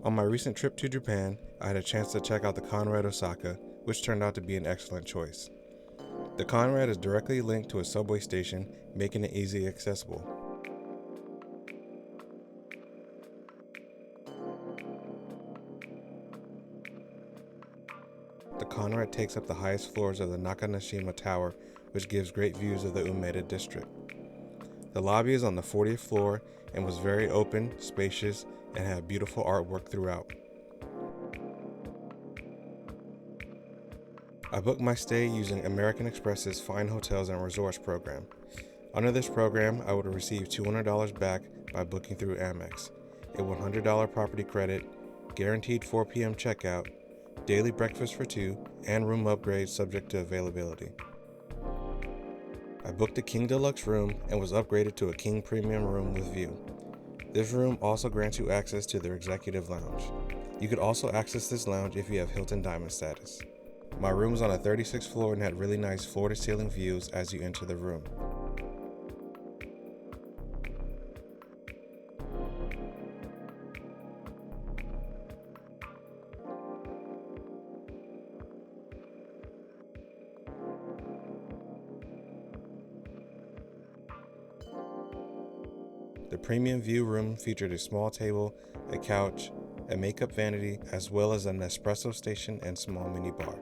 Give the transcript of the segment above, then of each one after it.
On my recent trip to Japan, I had a chance to check out the Conrad Osaka, which turned out to be an excellent choice. The Conrad is directly linked to a subway station, making it easily accessible. The Conrad takes up the highest floors of the Nakanashima Tower, which gives great views of the Umeda district. The lobby is on the 40th floor and was very open, spacious, and had beautiful artwork throughout. I booked my stay using American Express's Fine Hotels and Resorts program. Under this program, I would receive $200 back by booking through Amex, a $100 property credit, guaranteed 4 p.m. checkout, daily breakfast for two, and room upgrades subject to availability. I booked a King Deluxe room and was upgraded to a King Premium room with view. This room also grants you access to their executive lounge. You could also access this lounge if you have Hilton Diamond status. My room was on a 36th floor and had really nice floor-to-ceiling views as you enter the room. The premium view room featured a small table, a couch, a makeup vanity, as well as an espresso station and small mini bar.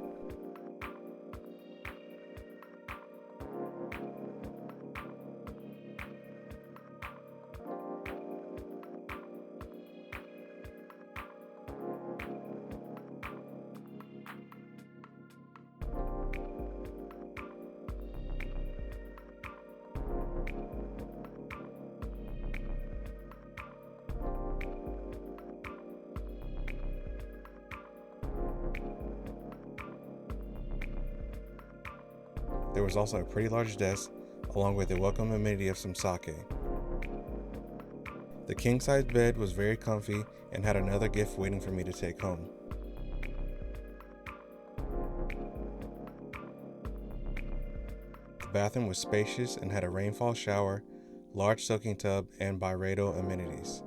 There was also a pretty large desk, along with a welcome amenity of some sake. The king-size bed was very comfy and had another gift waiting for me to take home. The bathroom was spacious and had a rainfall shower, large soaking tub, and Byredo amenities.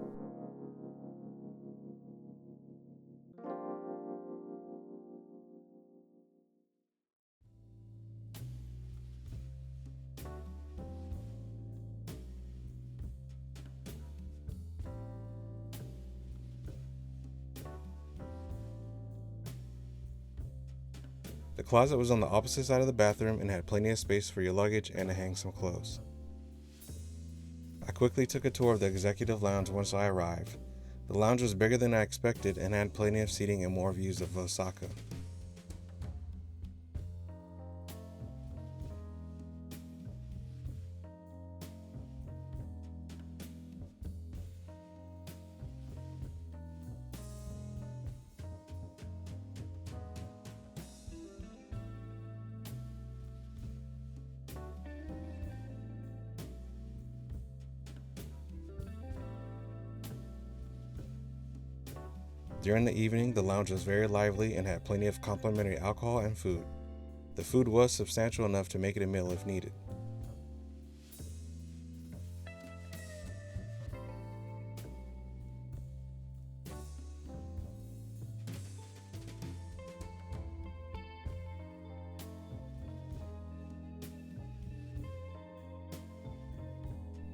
The closet was on the opposite side of the bathroom and had plenty of space for your luggage and to hang some clothes. I quickly took a tour of the executive lounge once I arrived. The lounge was bigger than I expected and had plenty of seating and more views of Osaka. During the evening, the lounge was very lively and had plenty of complimentary alcohol and food. The food was substantial enough to make it a meal if needed.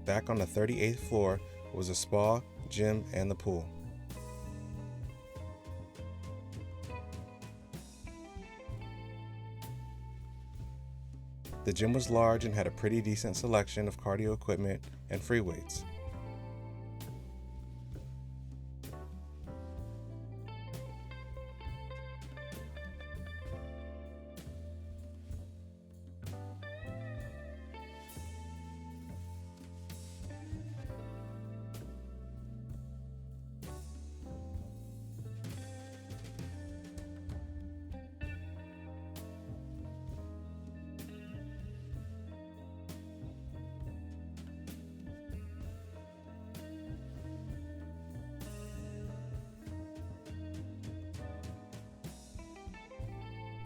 Back on the 38th floor was a spa, gym, and the pool. The gym was large and had a pretty decent selection of cardio equipment and free weights.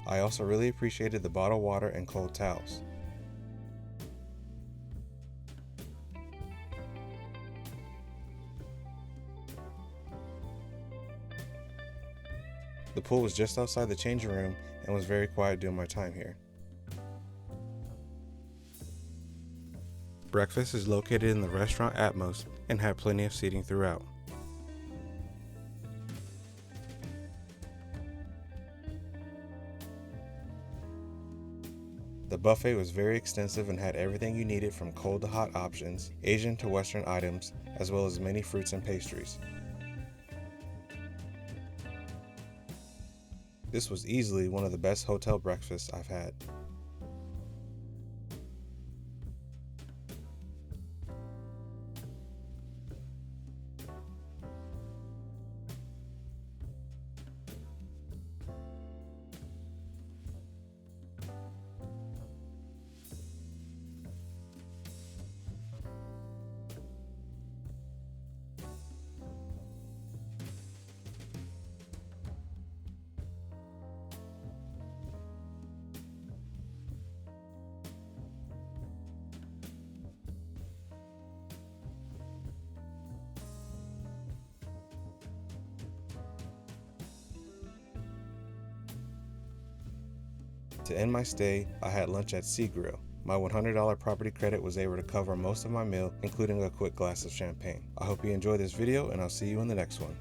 I also really appreciated the bottled water and cold towels. The pool was just outside the changing room and was very quiet during my time here. Breakfast is located in the restaurant Atmos and had plenty of seating throughout. The buffet was very extensive and had everything you needed from cold to hot options, Asian to Western items, as well as many fruits and pastries. This was easily one of the best hotel breakfasts I've had. To end my stay, I had lunch at Sea Grill. My $100 property credit was able to cover most of my meal, including a quick glass of champagne. I hope you enjoyed this video, and I'll see you in the next one.